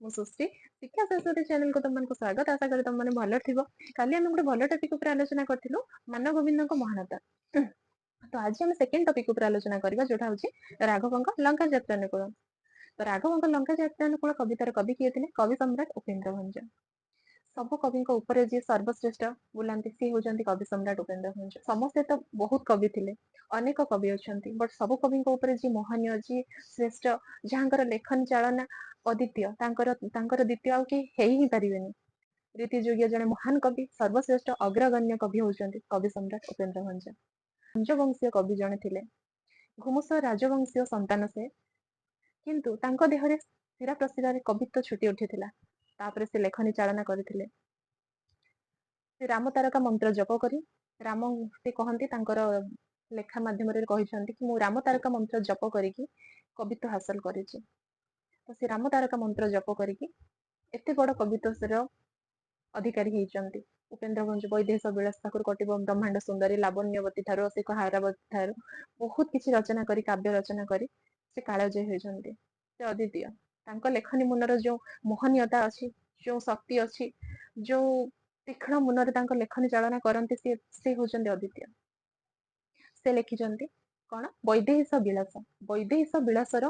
ମୁଁ ସୁଶ୍ରୀ ଶିକ୍ଷା ସରସ୍ୱତୀ ଚ୍ୟାନେଲକୁ ତମମାନଙ୍କୁ ସ୍ୱାଗତ। ଆଶା କରେ ତମମାନେ ଭଲ ଥିବ। କାଲି ଆମେ ଗୋଟେ ଭଲ ଟପିକ ଉପରେ ଆଲୋଚନା କରିଥିଲୁ, ମାନ ଗୋବିନ୍ଦଙ୍କ ମହାନତା। ତ ଆଜି ଆମେ ସେକେଣ୍ଡ ଟପିକ ଉପରେ ଆଲୋଚନା କରିବା, ଯୋଉଟା ହଉଛି ରାଘବଙ୍କ ଲଙ୍କା ଯାତ୍ରାନୁକୂଳ। ତ ରାଘବଙ୍କ ଲଙ୍କା ଯାତ୍ରାନୁକୂଳ କବିତାର କବି କିଏ ଥିଲେ? କବି ସମ୍ରାଟ ଉପେନ୍ଦ୍ର ଭଞ୍ଜ। ସବୁ କବିଙ୍କ ଉପରେ ଯିଏ ସର୍ବଶ୍ରେଷ୍ଠ ବୁଲାନ୍ତି ସିଏ ହଉଛନ୍ତି କବି ସମ୍ରାଟ ଉପେନ୍ଦ୍ର ଭଞ୍ଜ। ସମସ୍ତେ ତ ବହୁତ କବି ଥିଲେ, ଅନେକ କବି ଅଛନ୍ତି, ବଟ ସବୁ କବିଙ୍କ ଉପରେ ଯିଏ ମହନୀୟ, ଯିଏ ଶ୍ରେଷ୍ଠ, ଯାହାଙ୍କର ଲେଖନୀ ଚାଳନା ଅଦ୍ୱିତୀୟ, ତାଙ୍କର ଦ୍ୱିତୀୟ ଆଉ କେହି ହେଇ ହିଁ ପାରିବେନି। ରୀତି ଯୁଗୀୟ ଜଣେ ମହାନ କବି, ସର୍ବଶ୍ରେଷ୍ଠ ଅଗ୍ରଗଣ୍ୟ କବି ହଉଛନ୍ତି କବି ସମ୍ରାଟ ଉପେନ୍ଦ୍ର ଭଞ୍ଜ। ଭଞ୍ଜବଂଶୀୟ କବି ଜଣେ ଥିଲେ, ଘୁମୁସ ରାଜବଂଶୀୟ ସନ୍ତାନ ସେ, କିନ୍ତୁ ତାଙ୍କ ଦେହରେ ଶିରା ପ୍ରଶିରାରେ କବିତ୍ୱ ଛୁଟି ଉଠିଥିଲା। ତାପରେ ସେ ଲେଖନୀ ଚାଳନା କରିଥିଲେ। ସେ ରାମ ତାରକା ମନ୍ତ୍ର ଜପ କରି, ରାମ ସେ କହନ୍ତି ତାଙ୍କର ଲେଖା ମାଧ୍ୟମରେ କହିଛନ୍ତି କି ମୁଁ ରାମ ତାରକା ମନ୍ତ୍ର ଜପ କରିକି କବିତ୍ୱ ହାସଲ କରିଛି। ତ ସେ ରାମ ତାରକା ମନ୍ତ୍ର ଜପ କରିକି ଏତେ ବଡ କବିତ୍ୱର ଅଧିକାରୀ ହେଇଛନ୍ତି। ଉପେନ୍ଦ୍ର ଭଞ୍ଜ ବୈଦେହୀଶ ବିଳାସ ଠାକୁର କଟିବ ବ୍ରହ୍ମାଣ୍ଡ ସୁନ୍ଦରୀ, ଲାବଣ୍ୟବତୀ ଠାରୁ ସେ ହାରାବତୀ ଠାରୁ ବହୁତ କିଛି ରଚନା କରି, କାବ୍ୟ ରଚନା କରି ସେ କାଳଜୟୀ ହୋଇଛନ୍ତି। ସେ ଅଦ୍ୱିତୀୟ। ତାଙ୍କ ଲେଖନୀ ମୁନର ଯୋଉ ମୋହନୀୟତା ଅଛି, ଯୋଉ ଶକ୍ତି ଅଛି, ଯୋଉ ତୀକ୍ଷ୍ଣ ମୁନରେ ତାଙ୍କ ଲେଖନୀ ଚାଳନା କରନ୍ତି, ସେ ହଉଛନ୍ତି ଅଦ୍ୱିତୀୟ। ସେ ଲେଖିଛନ୍ତି କଣ? ବୈଦେହୀଶ ବିଳାସ। ବୈଦେହୀଶ ବିଳାସର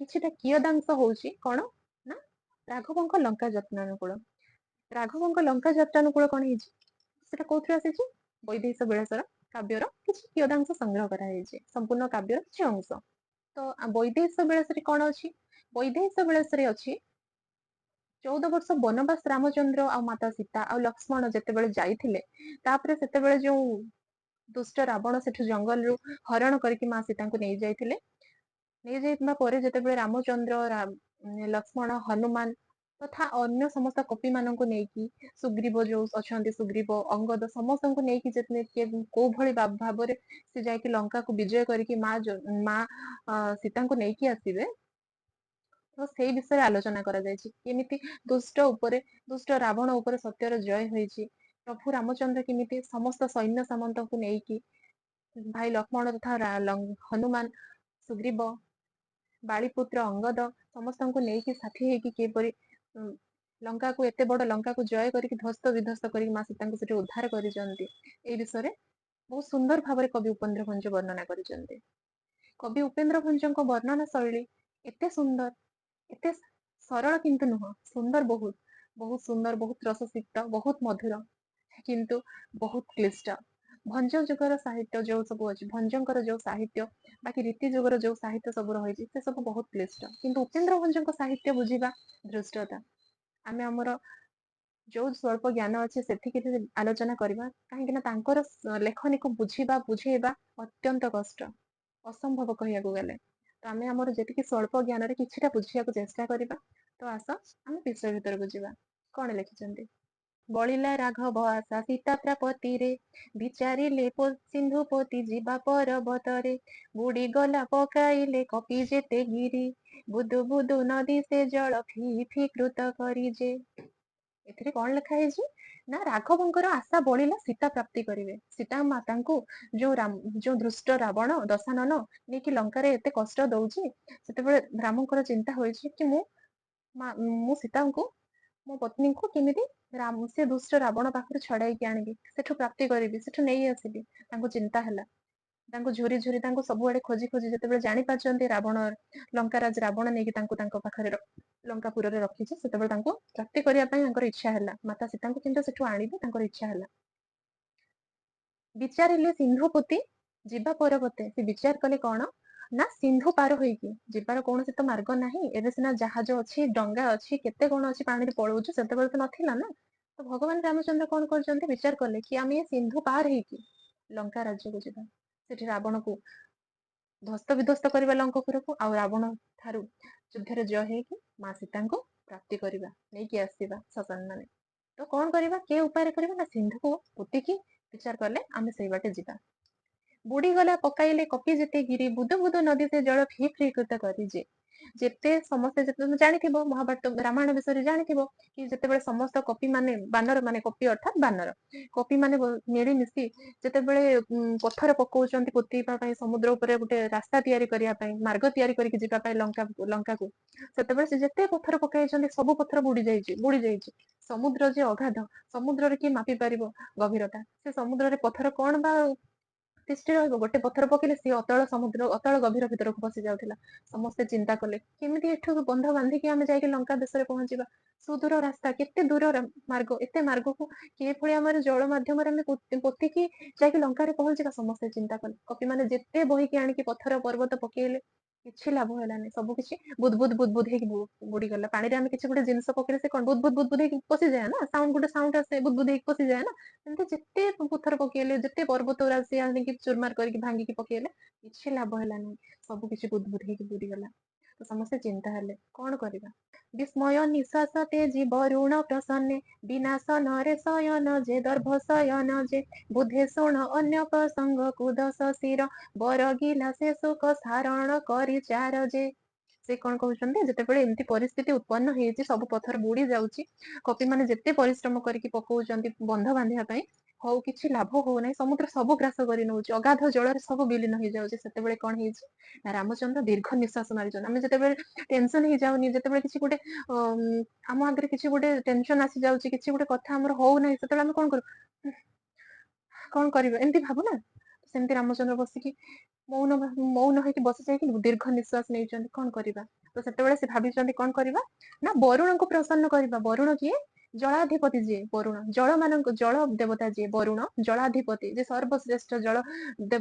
କିଛିଟା କିୟଦାଂଶ ହଉଛି କଣ ନା ରାଘବଙ୍କ ଲଙ୍କା ଯାତ୍ରାନୁକୂଳ। ରାଘବଙ୍କ ଲଙ୍କା ଯାତ୍ରାନୁକୂଳ କଣ ହେଇଛି? ସେଟା କୋଉଥିରୁ ଆସିଛି? ବୈଦେହୀଶ ବିଳାସର କାବ୍ୟର କିଛି କିୟଦାଂଶ ସଂଗ୍ରହ କରାଯାଇଛି, ସମ୍ପୂର୍ଣ୍ଣ କାବ୍ୟର କିଛି ଅଂଶ। ତ ବୈଦେହୀଶ ବିଳାସରେ କଣ ଅଛି? ବୈଦେହୀଶ ବିଳାସରେ ଅଛି 14 ବର୍ଷ ବନବାସ ରାମଚନ୍ଦ୍ର ଆଉ ମାତା ସୀତା ଆଉ ଲକ୍ଷ୍ମଣ ଯେତେବେଳେ ଯାଇଥିଲେ, ତାପରେ ସେତେବେଳେ ଯୋଉ ଦୁଷ୍ଟ ରାବଣ ସେଠୁ ଜଙ୍ଗଲରୁ ହରଣ କରିକି ମା ସୀତାଙ୍କୁ ନେଇ ଯାଇଥିଲେ। ନେଇଯାଇଥିବା ପରେ ଯେତେବେଳେ ରାମଚନ୍ଦ୍ର, ଲକ୍ଷ୍ମଣ, ହନୁମାନ ତଥା ଅନ୍ୟ ସମସ୍ତ କପି ମାନଙ୍କୁ ନେଇକି, ସୁଗ୍ରୀବ ଯୋଉ ଅଛନ୍ତି, ସୁଗ୍ରୀବ, ଅଙ୍ଗଦ ସମସ୍ତଙ୍କୁ ନେଇକି କୋଉ ଭଳି ଭାବରେ ସେ ଯାଇକି ଲଙ୍କାକୁ ବିଜୟ କରିକି ମା ସୀତାଙ୍କୁ ନେଇକି ଆସିବେ, ତ ସେଇ ବିଷୟରେ ଆଲୋଚନା କରାଯାଇଛି। କେମିତି ଦୁଷ୍ଟ ରାବଣ ଉପରେ ସତ୍ୟର ଜୟ ହୋଇଛି, ପ୍ରଭୁ ରାମଚନ୍ଦ୍ର କେମିତି ସମସ୍ତ ସୈନ୍ୟ ସାମନ୍ତକୁ ନେଇକି, ଭାଇ ଲକ୍ଷ୍ମଣ ତଥା ହନୁମାନ, ସୁଗ୍ରୀବ, ବାଳିପୁତ୍ର ଅଙ୍ଗଦ ସମସ୍ତଙ୍କୁ ନେଇକି ସାଥି ହେଇକି କିପରି ଲଙ୍କାକୁ, ଏତେ ବଡ ଲଙ୍କାକୁ ଜୟ କରିକି ଧ୍ୱସ୍ତ ବିଧ୍ୱସ୍ତ କରିକି ମା ସୀତାଙ୍କୁ ସେଠି ଉଦ୍ଧାର କରିଛନ୍ତି, ଏଇ ବିଷୟରେ ବହୁତ ସୁନ୍ଦର ଭାବରେ କବି ଉପେନ୍ଦ୍ର ଭଞ୍ଜ ବର୍ଣ୍ଣନା କରିଛନ୍ତି। କବି ଉପେନ୍ଦ୍ର ଭଞ୍ଜଙ୍କ ବର୍ଣ୍ଣନା ଶୈଳୀ ଏତେ ସୁନ୍ଦର, ଏତେ ସରଳ କିନ୍ତୁ ନୁହଁ, ସୁନ୍ଦର, ବହୁତ ସୁନ୍ଦର, ବହୁତ ରସସିକ୍ତ, ବହୁତ ମଧୁର, କିନ୍ତୁ ବହୁତ କ୍ଲିଷ୍ଟ। ଭଞ୍ଜ ଯୁଗର ସାହିତ୍ୟ ଯୋଉ ସବୁ ଅଛି, ଭଞ୍ଜଙ୍କର ଯୋଉ ସାହିତ୍ୟ, ବାକି ରୀତି ଯୁଗର ଯୋଉ ସାହିତ୍ୟ ସବୁ ରହିଛି, ସେ ସବୁ ବହୁତ କ୍ଲିଷ୍ଟ। କିନ୍ତୁ ଉପେନ୍ଦ୍ର ଭଞ୍ଜଙ୍କ ସାହିତ୍ୟ ବୁଝିବା ଧୃଷ୍ଟତା। ଆମେ ଆମର ଯୋଉ ସ୍ୱଳ୍ପ ଜ୍ଞାନ ଅଛି ସେତିକି ଆଲୋଚନା କରିବା, କାହିଁକି ନା ତାଙ୍କର ଲେଖନୀକୁ ବୁଝେଇବା ଅତ୍ୟନ୍ତ କଷ୍ଟ, ଅସମ୍ଭବ କହିବାକୁ ଗଲେ। ତ ଆମେ ଆମର ଯେତିକି ସ୍ୱଳ୍ପ ଜ୍ଞାନରେ କିଛିଟା ବୁଝିବାକୁ ଚେଷ୍ଟା କରିବା। ତ ଆସ ଆମେ ବିଷୟ ଭିତରକୁ ଯିବା। କଣ ଲେଖିଛନ୍ତି? ବଳିଲା ରାଘବ ଆଶା ସୀତା ପ୍ରାପତିରେ, ବିଚାରିଲେ ସିନ୍ଧୁପତି ଯିବା ପର୍ବତରେ, ବୁଡିଗଲା ପକାଇଲେ କପି ଯେତେ ଗିରି, ବୁଦୁ ବୁଦୁ ନଦୀ ସେ ଜଳ ଫିକୃତ କରି ଯେ। ଏଥିରେ କଣ ଲେଖା ହେଇଛି ନା ରାଘବଙ୍କର ଆଶା ବଳିଲା ସୀତା ପ୍ରାପ୍ତି କରିବେ। ସୀତା ମାତାଙ୍କୁ ଯୋଉ ଦୃଷ୍ଟ ରାବଣ ଦଶାନନ ନେଇକି ଲଙ୍କାରେ ଏତେ କଷ୍ଟ ଦଉଛି, ସେତେବେଳେ ରାମଙ୍କର ଚିନ୍ତା ହୋଇଛି କି ମୁଁ ସୀତାଙ୍କୁ, ମୋ ପତ୍ନୀଙ୍କୁ କେମିତି ସେ ଦୁଷ୍ଟ ରାବଣ ପାଖରୁ ଛଡାଇକି ଆଣିବି, ସେଠୁ ପ୍ରାପ୍ତି କରିବି, ସେଠୁ ନେଇ ଆସିବି। ତାଙ୍କୁ ଚିନ୍ତା ହେଲା। ତାଙ୍କୁ ଝୁରି ଝୁରି, ତାଙ୍କୁ ସବୁଆଡେ ଖୋଜି ଖୋଜି ଯେତେବେଳେ ଜାଣିପାରୁଛନ୍ତି ଲଙ୍କାରାଜ ରାବଣ ନେଇକି ତାଙ୍କୁ ତାଙ୍କ ପାଖରେ ଲଙ୍କାପୁରରେ ରଖିଛି, ସେତେବେଳେ ତାଙ୍କୁ ପ୍ରାପ୍ତି କରିବା ପାଇଁ ତାଙ୍କର ଇଚ୍ଛା ହେଲା। ମାତା ସୀତାଙ୍କୁ କିନ୍ତୁ ସେଠୁ ଆଣିବି ତାଙ୍କର ଇଚ୍ଛା ହେଲା। ବିଚାରିଲେ ସିନ୍ଧୁପତି ଯିବା ପରବତେ, ସେ ବିଚାର କଲେ କଣ ନା ସିନ୍ଧୁ ପାର ହେଇକି ଯିବାର କୌଣସି ତ ମାର୍ଗ ନାହିଁ। ଏବେ ସିନା ଜାହାଜ ଅଛି, ଡଙ୍ଗା ଅଛି, କେତେ କଣ ଅଛି, ପାଣିରେ ପଳଉଛୁ, ସେତେବେଳେ ତ ନଥିଲା ନା। ତ ଭଗବାନ ରାମଚନ୍ଦ୍ର କଣ କରିଛନ୍ତି, ବିଚାର କଲେ କି ଆମେ ସିନ୍ଧୁ ପାର ହେଇକି ଲଙ୍କା ରାଜ୍ୟକୁ ଯିବା। ସେଠି ରାବଣକୁ ଧ୍ୱସ୍ତ ବିଧ୍ୱସ୍ତ କରିବା ଲଙ୍କାପୁରକୁ, ଆଉ ରାବଣ ଠାରୁ ଯୁଦ୍ଧରେ ଜୟ ହେଇକି ମା ସୀତାଙ୍କୁ ପ୍ରାପ୍ତି କରିବା, ନେଇକି ଆସିବା ସସମ୍ମାନେ। ତ କଣ କରିବା, କେ ଉପାୟରେ କରିବା ନା ସିନ୍ଧୁକୁ ପୋତିକି ବିଚାର କଲେ ଆମେ ସେଇ ବାଟେ ଯିବା। ବୁଡିଗଲା ପକାଇଲେ କପି ଯେତେ ଗିରି, ବୁଦୁ ବୁଦୁ ନଦୀ ସେ ଜଳ ଫିକୃତ କରି ଯେ। ଯେତେ ସମସ୍ତେ ଯେତେ ଜାଣିଥିବ ମହାଭାରତ ରାମାୟଣ ବିଷୟରେ ଜାଣିଥିବ କି ଯେତେବେଳେ ସମସ୍ତ କପି ମାନେ ବାନର ମାନେ କପି ଅର୍ଥାତ୍ ବାନର କପି ମାନେ ମିଳିମିଶି ଯେତେବେଳେ ପଥର ପକଉଛନ୍ତି ପୋତିବା ପାଇଁ ସମୁଦ୍ର ଉପରେ ଗୋଟେ ରାସ୍ତା ତିଆରି କରିବା ପାଇଁ ମାର୍ଗ ତିଆରି କରିକି ଯିବା ପାଇଁ ଲଙ୍କାକୁ ସେତେବେଳେ ସେ ଯେତେ ପଥର ପକାଇଛନ୍ତି ସବୁ ପଥର ବୁଡି ଯାଇଛି ସମୁଦ୍ର ଯେ ଅଗାଧ ସମୁଦ୍ରରେ କିଏ ମାପି ପାରିବ ଗଭୀରତା ସେ ସମୁଦ୍ରରେ ପଥର କଣ ବା ତିଷ୍ଠି ରହିବ ଗୋଟେ ପଥର ପକେଇଲେ ସିଏ ଅତଳ ଗଭୀର ଭିତରକୁ ପଶି ଯାଉଥିଲା ସମସ୍ତେ ଚିନ୍ତା କଲେ କେମିତି ଏଠୁ ବନ୍ଧ ବାନ୍ଧିକି ଆମେ ଯାଇକି ଲଙ୍କା ଦେଶରେ ପହଞ୍ଚିବା ସୁଦୂର ରାସ୍ତା କେତେ ଦୂର ମାର୍ଗ ଏତେ ମାର୍ଗକୁ କିଭଳି ଆମର ଜଳ ମାଧ୍ୟମରେ ଆମେ ପୋତିକି ଯାଇକି ଲଙ୍କାରେ ପହଞ୍ଚିବା ସମସ୍ତେ ଚିନ୍ତା କଲେ କପି ମାନେ ଯେତେ ବହିକି ଆଣିକି ପଥର ପର୍ବତ ପକେଇଲେ କିଛି ଲାଭ ହେଲାନି ସବୁ କିଛି ବୁଦ ହେଇକି ବୁଡିଗଲା ପାଣିରେ ଆମେ କିଛି ଗୋଟେ ଜିନିଷ ପକେଇଲେ ସେ କଣ ବୁଦ ହେଇକି ପଶିଯାଏ ନା ଗୋଟେ ସାଉଣ୍ଡ ଆସେ ବୁଦ ହେଇକି ପଶିଯାଏ ନା ସେମିତି ଯେତେ ପଥର ପକେଇଲେ ଯେତେ ପର୍ବତ ଆସି ଆଣିକି ଚୁରମାର କରିକି ଭାଙ୍ଗିକି ପକେଇଲେ କିଛି ଲାଭ ହେଲାନି ସବୁ କିଛି ବୁଦ ହେଇକି ବୁଡିଗଲା ତ ସମସ୍ତେ ଚିନ୍ତା ହେଲେ କଣ କରିବା ବିସ୍ମୟ ନିଶ୍ୱାସ ତେଜି ବରୁଣ ପ୍ରସନ୍ନେ ବିନାଶନରେ ଶୟନ ଯେ ଦର୍ଭ ଶୟନ ଯେ ବୁଧେ ଶୁଣ ଅନ୍ୟ ପ୍ରସଙ୍ଗ କୁଦଶ ଶିର ବରଗିଲା ସେ ସୁଖ ସାରଣ କରି ଚାର ଯେ ସେ କଣ କହୁଛନ୍ତି ଯେତେବେଳେ ଏମିତି ପରିସ୍ଥିତି ଉତ୍ପନ୍ନ ହେଇଛି ସବୁ ପଥର ବୁଡି ଯାଉଛି କପି ମାନେ ଯେତେ ପରିଶ୍ରମ କରିକି ପକଉଛନ୍ତି ବନ୍ଧ ବାନ୍ଧିବା ପାଇଁ ହଉ କିଛି ଲାଭ ହଉନାହିଁ ସମୁଦ୍ର ସବୁ ଗ୍ରାସ କରି ନଉଛି ଅଗାଧ ଜଳରେ ସବୁ ବିଲୀନ ହେଇଯାଉଛି ସେତେବେଳେ କଣ ହେଇଛି ନା ରାମଚନ୍ଦ୍ର ଦୀର୍ଘ ନିଶ୍ୱାସ ମାରିଛନ୍ତି ଆମେ ଯେତେବେଳେ ଟେନସନ ହେଇଯାଉନି ଯେତେବେଳେ କିଛି ଗୋଟେ ଆମ ଆଗରେ କିଛି ଗୋଟେ ଟେନସନ ଆସିଯାଉଛି କିଛି ଗୋଟେ କଥା ଆମର ହଉନାହିଁ ସେତେବେଳେ ଆମେ କଣ କରୁ କଣ କରିବା ଏମିତି ଭାବୁ ନା ସେମିତି ରାମଚନ୍ଦ୍ର ବସିକି ମୌନ ହେଇକି ବସି ଯାଇକି ଦୀର୍ଘ ନିଶ୍ୱାସ ନେଇଛନ୍ତି କଣ କରିବା ତ ସେତେବେଳେ ସେ ଭାବିଛନ୍ତି କଣ କରିବା ନା ବରୁଣଙ୍କୁ ପ୍ରସନ୍ନ କରିବା ବରୁଣ କିଏ ଜଳାଧିପତି ଯିଏ ବରୁଣ ଜଳ ଦେବତା ଯିଏ ବରୁଣ ଜଳାଧିପତି ଯେ ସର୍ବଶ୍ରେଷ୍ଠ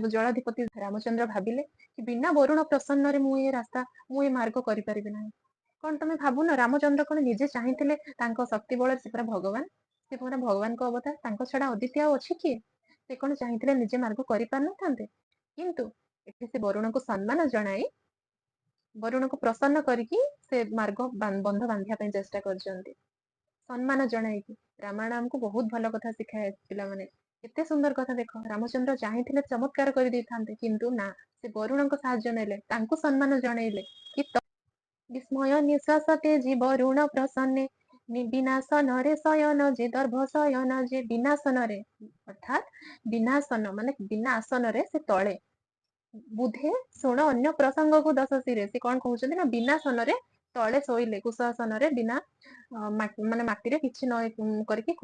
ଜଳାଧିପତି ରାମଚନ୍ଦ୍ର ଭାବିଲେ କି ବିନା ବରୁଣ ପ୍ରସନ୍ନରେ ମୁଁ ଏ ମାର୍ଗ କରିପାରିବି ନାହିଁ କଣ ତମେ ଭାବୁନ ରାମଚନ୍ଦ୍ର କଣ ନିଜେ ଚାହିଁଥିଲେ ତାଙ୍କ ଶକ୍ତି ବଳରେ ସେ ପୁରା ଭଗବାନ ସେ ପୁରା ଭଗବାନଙ୍କ ଅବତାର ତାଙ୍କ ଛଡା ଅଦ୍ୱିତୀୟ ଆଉ ଅଛି କିଏ ସେ କଣ ଚାହିଁଥିଲେ ନିଜେ ମାର୍ଗ କରିପାରିନଥାନ୍ତେ କିନ୍ତୁ ଏଠି ସେ ବରୁଣଙ୍କୁ ସମ୍ମାନ ଜଣାଇ ବରୁଣକୁ ପ୍ରସନ୍ନ କରିକି ସେ ମାର୍ଗ ବନ୍ଧ ବାନ୍ଧିବା ପାଇଁ ଚେଷ୍ଟା କରିଛନ୍ତି ସମ୍ମାନ ଜଣାଇକି ରାମାୟଣ ଆମକୁ ବହୁତ ଭଲ କଥା ଶିଖାଏ ପିଲାମାନେ କେତେ ସୁନ୍ଦର କଥା ଦେଖ ରାମଚନ୍ଦ୍ର ଚାହିଁଥିଲେ ଚମତ୍କାର କରିଦେଇଥାନ୍ତେ କିନ୍ତୁ ନା ସେ ବରୁଣଙ୍କ ସାହାଯ୍ୟ ନେଲେ ତାଙ୍କୁ ସମ୍ମାନ ଜଣେଇଲେ କି ବିସ୍ମୟ ନିଶ୍ୱାସ ତେଜି ବରୁଣ ପ୍ରସନ୍ନେ ବିନାଶନରେ ଶୟନ ଯେ ଦର୍ଭ ଶୟନ ଯେ ବିନାଶନରେ ଅର୍ଥାତ୍ ବିନାଶନ ମାନେ ବିନା ଆସନରେ ସେ ତଳେ ବୁଧେ ଶୁଣ ଅନ୍ୟ ପ୍ରସଙ୍ଗକୁ ଦଶ ସିରେ ସେ କଣ କହୁଛନ୍ତି ନା ବିନାଶନରେ ତଳେ ଶୋଇଲେ କୁଶାସନରେ ବିନା ମାନେ ମାଟିରେ କିଛି ନ କରିକି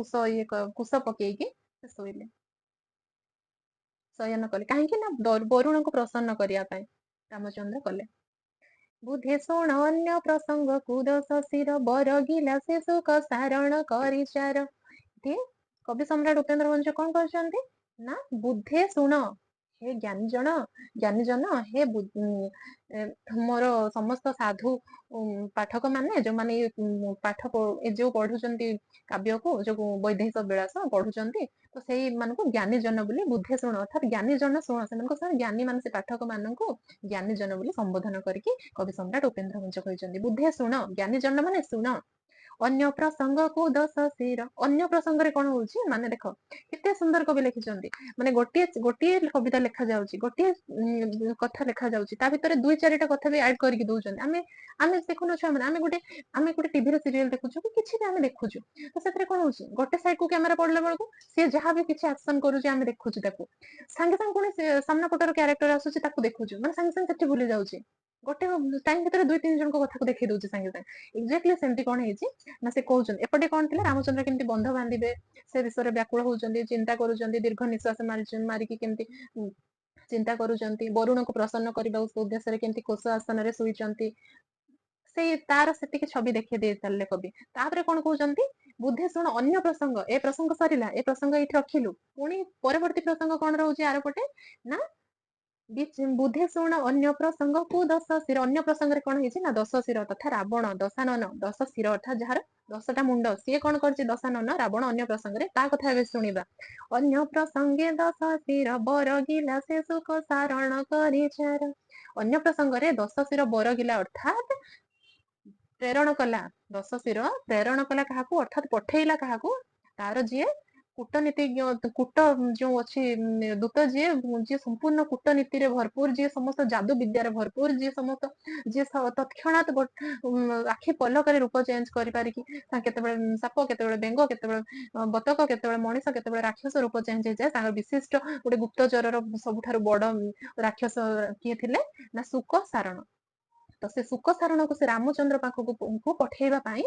କୁଶ ପକେଇକି ସେ ଶୋଇଲେ ଶୟନ କଲେ କାହିଁକି ନା ବରୁଣଙ୍କୁ ପ୍ରସନ୍ନ କରିବା ପାଇଁ ରାମଚନ୍ଦ୍ର କଲେ ବୁଧେ ଶୁଣ ଅନ୍ୟ ପ୍ରସଙ୍ଗ କୁଦଶ ଶିର ବରଗିଲା ସେ ସୁଖ ସାରଣ କରିଚାର କବି ସମ୍ରାଟ ଉପେନ୍ଦ୍ର ଭଞ୍ଜ କଣ କରିଛନ୍ତି ନା ବୁଧେ ଶୁଣ ହେ ଜ୍ଞାନୀ ଜନ ହେ ମୋର ସମସ୍ତ ସାଧୁ ପାଠକ ମାନେ ଯୋଉମାନେ ପାଠ ଏ ଯୋଉ ପଢୁଛନ୍ତି କାବ୍ୟକୁ ଯୋଉ ବୈଦେହୀଶ ବିଳାସ ପଢୁଛନ୍ତି ତ ସେଇ ମାନଙ୍କୁ ଜ୍ଞାନୀ ଜନ ବୋଲି ବୁଧେ ଶୁଣ ଅର୍ଥାତ୍ ଜ୍ଞାନୀ ଜନ ଶୁଣ ସେମାନଙ୍କ ଜ୍ଞାନୀ ମାନେ ସେ ପାଠକ ମାନଙ୍କୁ ଜ୍ଞାନୀ ଜନ ବୋଲି ସମ୍ବୋଧନ କରିକି କବି ସମ୍ରାଟ ଉପେନ୍ଦ୍ର ଭଞ୍ଜ କହିଛନ୍ତି ବୁଧେ ଶୁଣ ଜ୍ଞାନୀ ଜନ ମାନେ ଶୁଣ ଅନ୍ୟ ପ୍ରସଙ୍ଗକୁ ଦଶ ଶିର ଅନ୍ୟ ପ୍ରସଙ୍ଗରେ କଣ ହଉଛି ମାନେ ଦେଖ କେତେ ସୁନ୍ଦର କବି ଲେଖିଛନ୍ତି ମାନେ ଗୋଟିଏ କବିତା ଲେଖା ଯାଉଛି ଗୋଟିଏ କଥା ଲେଖା ଯାଉଛି ତା ଭିତରେ ଦୁଇ ଚାରିଟା କଥା ବି ଆଡ କରିକି ଦଉଛନ୍ତି ଆମେ ଦେଖୁନ ଛୁଆ ମାନେ ଆମେ ଗୋଟେ ଟିଭିର ସିରିଏଲ ଦେଖୁଛୁ କି କିଛି ବି ଆମେ ଦେଖୁଛୁ ତ ସେଥିରେ କଣ ହଉଛି ଗୋଟେ ସାଇଡ କୁ କ୍ୟାମେରା ପଡିଲା ବେଳକୁ ସିଏ ଯାହା ବି କିଛି ଆକ୍ସନ କରୁଛି ଆମେ ଦେଖୁଛୁ ତାକୁ ସାଙ୍ଗେ ସାଙ୍ଗେ ପୁଣି ସାମ୍ନା ପଟର କ୍ୟାରେକ୍ଟର ଆସୁଛି ତାକୁ ଦେଖୁଛୁ ମାନେ ସାଙ୍ଗେ ସାଙ୍ଗେ ସେଠି ଭୁଲି ଯାଉଛି ଗୋଟେ ଟାଇମ ଭିତରେ ଦୁଇ ତିନି ଜଣଙ୍କ କଥାକୁ ଦେଖେଇ ଦଉଛି ସାଙ୍ଗେ ସାଙ୍ଗେ ଏକ୍ଜାକ୍ଟଲି ସେମିତି କଣ ହେଇଛି ନା ସେ କହୁଛନ୍ତି ଏପଟେ କଣ ଥିଲା ରାମଚନ୍ଦ୍ର କେମିତି ବନ୍ଧ ବାନ୍ଧିବେ ସେ ବିଷୟରେ ବ୍ୟାକୁଳ ହଉଛନ୍ତି ଚିନ୍ତା କରୁଛନ୍ତି ଦୀର୍ଘ ନିଶ୍ୱାସ ମାରିକି କେମିତି ଚିନ୍ତା କରୁଛନ୍ତି ବରୁଣକୁ ପ୍ରସନ୍ନ କରିବା ଉଦ୍ଦେଶ୍ୟରେ କେମିତି କୋଷ ଆସନରେ ଶୋଇଛନ୍ତି ସେଇ ତାର ସେତିକି ଛବି ଦେଖେଇ ଦେଇ ସାରିଲେ କବି ତାପରେ କଣ କହୁଛନ୍ତି ବୁଧେ ଶୁଣ ଅନ୍ୟ ପ୍ରସଙ୍ଗ ଏ ପ୍ରସଙ୍ଗ ସରିଲା ଏ ପ୍ରସଙ୍ଗ ଏଇଠି ରଖିଲୁ ପୁଣି ପରବର୍ତ୍ତୀ ପ୍ରସଙ୍ଗ କଣ ରହୁଛି ଆର ପଟେ ନା ବୁଧେ ଶୁଣ ଅନ୍ୟ ପ୍ରସଙ୍ଗ କୁ ଦଶ ଶିର ଅନ୍ୟ ପ୍ରସଙ୍ଗରେ କଣ ହେଇଛି ନା ଦଶ ଶିର ତଥା ରାବଣ ଦଶାନନ ଦଶ ଶିର ଅର୍ଥାତ୍ ଯାହାର 10ଟା ମୁଣ୍ଡ ସିଏ କଣ କରିଛି ଦଶାନନ ରାବଣ ଅନ୍ୟ ପ୍ରସଙ୍ଗରେ ତା କଥା ଏବେ ଶୁଣିବା ଅନ୍ୟ ପ୍ରସଙ୍ଗେ ଦଶ ଶିର ବରଗିଲା ସେ ସୁଖ ସାରଣ କରିଚାର ଅନ୍ୟ ପ୍ରସଙ୍ଗରେ ଦଶ ଶିର ବରଗିଲା ଅର୍ଥାତ୍ ପ୍ରେରଣ କଲା ଦଶ ଶିର ପ୍ରେରଣ କଲା କାହାକୁ ଅର୍ଥାତ୍ ପଠେଇଲା କାହାକୁ ତାର ଯିଏ କୂଟନୀତିଜ୍ଞ କୂଟ ଯୋଉ ଅଛି ଦୂତ ଯିଏ ସମ୍ପୂର୍ଣ୍ଣ କୂଟନୀତିରେ ଭରପୁର, ଯିଏ ସମସ୍ତ ଯାଦୁ ବିଦ୍ୟାରେ ଭରପୁର, ଯିଏ ତৎକ୍ଷଣାତ୍ ଆଖି ପଲକରେ ରୂପ ଚେଞ୍ଜ କରିପାରିକି କେତେବେଳେ ସାପ, କେତେବେଳେ ବେଙ୍ଗ, କେତେବେଳେ ବତକ, କେତେବେଳେ ମଣିଷ, କେତେବେଳେ ରାକ୍ଷସ ରୂପ ଚେଞ୍ଜ ହେଇଯାଏ। ତାଙ୍କର ବିଶିଷ୍ଟ ଗୋଟେ ଗୁପ୍ତଚରର ସବୁଠାରୁ ବଡ ରାକ୍ଷସ କିଏ ଥିଲେ ନା ଶୁକ ସାରଣ। ତ ସେ ଶୁକ ସାରଣକୁ ସେ ରାମଚନ୍ଦ୍ର ପାଖକୁ ପଠେଇବା ପାଇଁ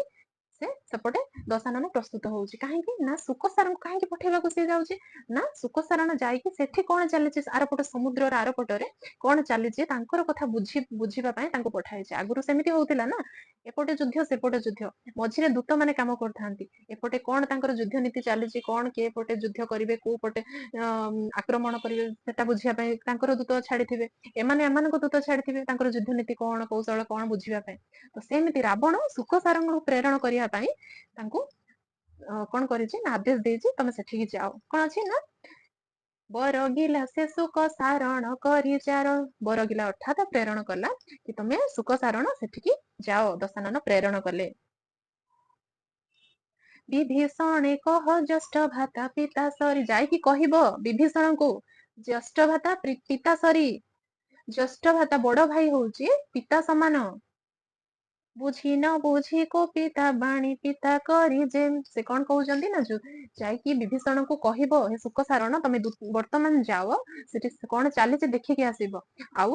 ସେ ସେପଟେ ଦଶାନନ ପ୍ରସ୍ତୁତ ହଉଛି। କାହିଁକି ନା ଶୁକ ସାରଙ୍କୁ କାହିଁକି ପଠେଇବାକୁ ସିଏ ଯାଉଛି ନା ଶୁକ ସାରଣ ଯାଇକି ସେଠି କଣ ଚାଲିଛି ଆରପଟ ସମୁଦ୍ରର ଆରପଟରେ କଣ ଚାଲିଛି ତାଙ୍କର କଥା ବୁଝିବା ପାଇଁ ତାଙ୍କୁ ପଠାଇଛି। ଆଗରୁ ସେମିତି ହଉଥିଲା ନା, ଏପଟେ ଯୁଦ୍ଧ ସେପଟେ ଯୁଦ୍ଧ, ମଝିରେ ଦୂତ ମାନେ କାମ କରିଥାନ୍ତି। ଏପଟେ କଣ ତାଙ୍କର ଯୁଦ୍ଧ ନୀତି ଚାଲିଛି, କଣ କିଏ ପଟେ ଯୁଦ୍ଧ କରିବେ, କୋଉ ପଟେ ଆକ୍ରମଣ କରିବେ ସେଟା ବୁଝିବା ପାଇଁ ତାଙ୍କର ଦୂତ ଛାଡିଥିବେ, ଏମାନେ ଏମାନଙ୍କ ଦୂତ ଛାଡିଥିବେ ତାଙ୍କର ଯୁଦ୍ଧ ନୀତି କଣ କୌଶଳ କଣ ବୁଝିବା ପାଇଁ। ତ ସେମିତି ରାବଣ ଶୁକ ସାରଙ୍କୁ ପ୍ରେରଣ କରିବା ପାଇଁ ତାଙ୍କୁ କଣ କରିଛି ନା ଆଦେଶ ଦେଇଛି ତମେ ସେଠିକି ଯାଅ। କଣ ଅଛି ନା ବରଗିଲା ସେ ଶୁକ ସାରଣ କରି ଚାର, ବରଗିଲା ଅର୍ଥାତ ପ୍ରେରଣ କଲା କି ତମେ ଶୁକ ସାରଣ ସେଠିକି ଯାଅ, ଦଶାନନ ପ୍ରେରଣ କଲେ। ବିଭୀଷଣେ କହ ଜ୍ୟେଷ୍ଠ ଭ୍ରାତା ପିତା ସରି, ଯାଇକି କହିବ ବିଭୀଷଣଙ୍କୁ ଜ୍ୟେଷ୍ଠ ଭ୍ରାତା ପିତା ସରି, ଜ୍ୟେଷ୍ଠ ଭ୍ରାତା ବଡ ଭାଇ ହଉଛି ପିତା ସମାନ, ବୁଝି ନ ବୁଝି କୋ ପିତା ବାଣୀ ପିତା କରି ଯେ, ସେ କଣ କହୁଛନ୍ତି ନା ଯାଇକି ବିଭୀଷଣଙ୍କୁ କହିବ ହେ ଶୁକ ସାରଣ ତମେ ବର୍ତ୍ତମାନ ଯାଅ ସେଠି କଣ ଚାଲିଛି ଦେଖିକି ଆସିବ, ଆଉ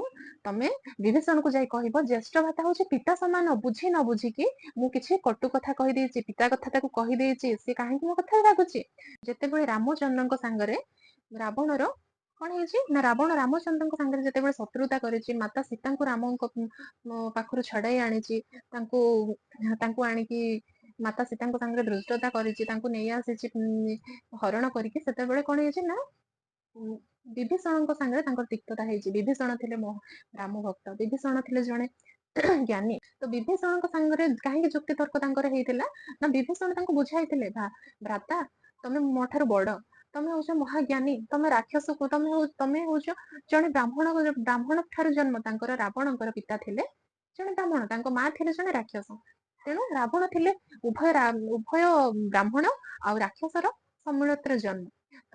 ତମେ ବିଭୀଷଣକୁ ଯାଇ କହିବ ଜ୍ୟେଷ୍ଠ ଭ୍ରାତା ହଉଛି ପିତା ସମାନ, ବୁଝି ନ ବୁଝିକି ମୁଁ କିଛି କଟୁ କଥା କହିଦେଇଛି, ପିତା କଥା ତାକୁ କହିଦେଇଛି, ସେ କାହିଁକି ମୋ କଥା ରାଗୁଛି। ଯେତେବେଳେ ରାମଚନ୍ଦ୍ରଙ୍କ ସାଙ୍ଗରେ ରାବଣର କଣ ହେଇଛି ନା ରାବଣ ରାମଚନ୍ଦ୍ରଙ୍କ ସାଙ୍ଗରେ ଯେତେବେଳେ ଶତ୍ରୁତା କରିଛି, ମାତା ସୀତାଙ୍କୁ ରାମଙ୍କ ପାଖରୁ ଛଡାଇ ଆଣିଛି, ତାଙ୍କୁ ଆଣିକି ମାତା ସୀତାଙ୍କ ସାଙ୍ଗରେ ଧୃଷ୍ଟତା କରିଛି, ତାଙ୍କୁ ନେଇ ଆସିଛି ହରଣ କରିକି, ସେତେବେଳେ କଣ ହେଇଛି ନା ବିଭୀଷଣଙ୍କ ସାଙ୍ଗରେ ତାଙ୍କର ତିକ୍ତତା ହେଇଛି। ବିଭୀଷଣ ଥିଲେ ରାମ ଭକ୍ତ, ବିଭୀଷଣ ଥିଲେ ଜଣେ ଜ୍ଞାନୀ। ତ ବିଭୀଷଣଙ୍କ ସାଙ୍ଗରେ କାହିଁକି ଯୁକ୍ତି ତର୍କ ତାଙ୍କର ହେଇଥିଲା ନା ବିଭୀଷଣ ତାଙ୍କୁ ବୁଝାଇଥିଲେ ଭ୍ରାତା ତମେ ମୋ ଠାରୁ ବଡ, ତମେ ହଉଛ ମହାଜ୍ଞାନୀ, ତମେ ରାକ୍ଷସକୁ ତମେ ହଉଛ ଜଣେ ବ୍ରାହ୍ମଣ ଠାରୁ ଜନ୍ମ, ତାଙ୍କର ରାବଣଙ୍କର ପିତା ଥିଲେ ଜଣେ ବ୍ରାହ୍ମଣ, ତାଙ୍କ ମା ଥିଲେ ଜଣେ ରାକ୍ଷସ, ତେଣୁ ରାବଣ ଥିଲେ ଉଭୟ ବ୍ରାହ୍ମଣ ଆଉ ରାକ୍ଷସର ସମ୍ମିଳନୀର ଜନ୍ମ। ତ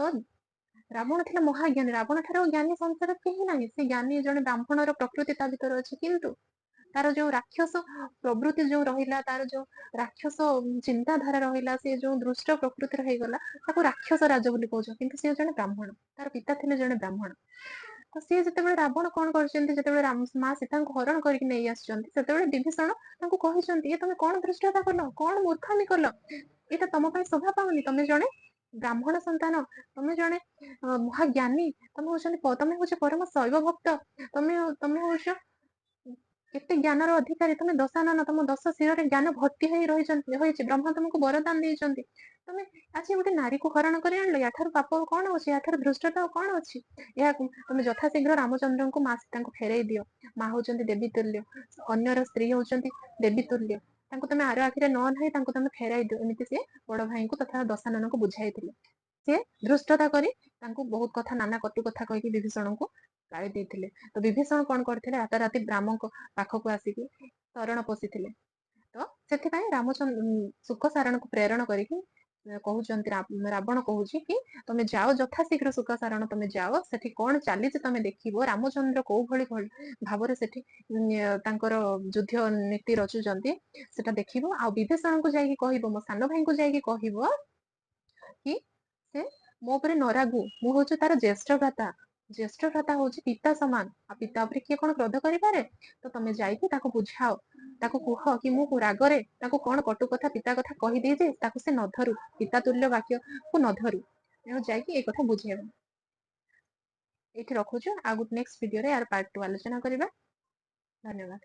ରାବଣ ଥିଲା ମହାଜ୍ଞାନୀ, ରାବଣ ଠାରୁ ଜ୍ଞାନୀ ସଂସାର କେହି ନାହିଁ, ସେ ଜ୍ଞାନୀ ଜଣେ ବ୍ରାହ୍ମଣର ପ୍ରକୃତି ତା ଭିତରେ ଅଛି, କିନ୍ତୁ ତାର ଯୋଉ ରାକ୍ଷସ ପ୍ରବୃତ୍ତି ଯୋଉ ରହିଲା, ତାର ଯୋଉ ରାକ୍ଷସ ଚିନ୍ତାଧାରା ରହିଲା, ସେ ଯୋଉ ଦୃଷ୍ଟ ପ୍ରକୃତିର ହେଇଗଲା, ତାକୁ ରାକ୍ଷସ ରାଜ ବୋଲି କହୁଛ, କିନ୍ତୁ ସେ ଜଣେ ବ୍ରାହ୍ମଣ, ତାର ପିତା ଥିଲେ ଜଣେ ବ୍ରାହ୍ମଣ। ତ ସିଏ ଯେତେବେଳେ ରାବଣ କଣ କରିଛନ୍ତି, ଯେତେବେଳେ ମା ସୀତାଙ୍କୁ ହରଣ କରିକି ନେଇ ଆସିଛନ୍ତି, ସେତେବେଳେ ବିଭୀଷଣ ତାଙ୍କୁ କହିଛନ୍ତି ଏ ତମେ କଣ ଧୃଷ୍ଟତା କଲ, କଣ ମୂର୍ଖାମି କଲ, ଏଇଟା ତମ ପାଇଁ ଶୋଭା ପାଉନି, ତମେ ଜଣେ ବ୍ରାହ୍ମଣ ସନ୍ତାନ, ତମେ ଜଣେ ମହାଜ୍ଞାନୀ, ତମେ ହଉଛ ପରମ ଶୈବ ଭକ୍ତ, ତମେ ହଉଛ କେତେ ଜ୍ଞାନର ଅଧିକାରୀ, ତମେ ଦଶାନନ, ତମ 10 ଶିରରେ ଜ୍ଞାନ ଭର୍ତ୍ତି ହେଇ ରହିଛି, ବ୍ରହ୍ମା ତମକୁ ବରଦାନ ଦେଇଛନ୍ତି, ତମେ ଆଜି ଗୋଟେ ନାରୀକୁ ହରଣ କରି ଆଣିଲ, ୟାଠାରୁ ପାପ କଣ ଅଛି, ୟାଠାରୁ ଧୃଷ୍ଟତା କଣ ଅଛି। ଏହାକୁ ତମେ ଯଥାଶୀଘ୍ର ରାମଚନ୍ଦ୍ରଙ୍କୁ ମା ସୀତାଙ୍କୁ ଫେରେଇ ଦିଅ, ମା ହଉଛନ୍ତି ଦେବୀ ତୁଲ୍ୟ, ଅନ୍ୟର ସ୍ତ୍ରୀ ହଉଛନ୍ତି ଦେବୀ ତୁଲ୍ୟ, ତାଙ୍କୁ ତମେ ଆର ଆଖିରେ ନ ନାହିଁ, ତାଙ୍କୁ ତମେ ଫେରାଇ ଦିଅ, ଏମିତି ସେ ବଡ ଭାଇଙ୍କୁ ତଥା ଦଶାନନଙ୍କୁ ବୁଝାଇଥିଲେ। ସେ ଧୃଷ୍ଟତା କରି ତାଙ୍କୁ ବହୁତ କଥା ନାନା କଟୁ କଥା କହିକି ବିଭୀଷଣଙ୍କୁ ଗାଳି ଦେଇଥିଲେ। ତ ବିଭୀଷଣ କଣ କରିଥିଲେ, ରାତାରାତି ରାମଙ୍କ ପାଖକୁ ଆସିକି ଶରଣ ପଶିଥିଲେ। ତ ସେଥିପାଇଁ ଶୁକ ସାରଣକୁ ପ୍ରେରଣ କରିକି କହୁଛନ୍ତି, ରାବଣ କହୁଛି କି ତମେ ଯାଅ ଯଥାଶୀଘ୍ର ଶୁକ ସାରଣ, ତମେ ଯାଅ ସେଠି କଣ ଚାଲିଛି ତମେ ଦେଖିବ, ରାମଚନ୍ଦ୍ର କୋଉ ଭଳି ଭାବରେ ସେଠି ତାଙ୍କର ଯୁଦ୍ଧ ନୀତି ରଚୁଛନ୍ତି ସେଟା ଦେଖିବ, ଆଉ ବିଭୀଷଣଙ୍କୁ ଯାଇକି କହିବ, ମୋ ସାନ ଭାଇଙ୍କୁ ଯାଇକି କହିବ କି ସେ ମୋ ଉପରେ ନ ରାଗୁ, ମୁଁ ହଉଛି ତାର ଜ୍ୟେଷ୍ଠ ଭ୍ରାତା, ଜ୍ୟେଷ୍ଠ ଭ୍ରାତା ହଉଛି ପିତା ସମାନ, ଆଉ ପିତା ଉପରେ କିଏ କଣ କ୍ରୋଧ କରିପାରେ, ତ ତମେ ଯାଇକି ତାକୁ ବୁଝାଅ, ତାକୁ କୁହ କି ମୁଁ ରାଗରେ ତାକୁ କଣ କଟୁ କଥା ପିତା କଥା କହିଦେଇଛି, ତାକୁ ସେ ନ ଧରୁ, ପିତା ତୁଲ୍ୟ ବାକ୍ୟକୁ ନ ଧରୁ, ତେଣୁ ଯାଇକି ଏଇ କଥା ବୁଝେଇବ। ଏଇଠି ରଖୁଛୁ, ଆଉ ଗୋଟେ ନେକ୍ସଟ ଭିଡିଓରେ ୟାର ପାର୍ଟ 2 ଆଲୋଚନା କରିବା। ଧନ୍ୟବାଦ।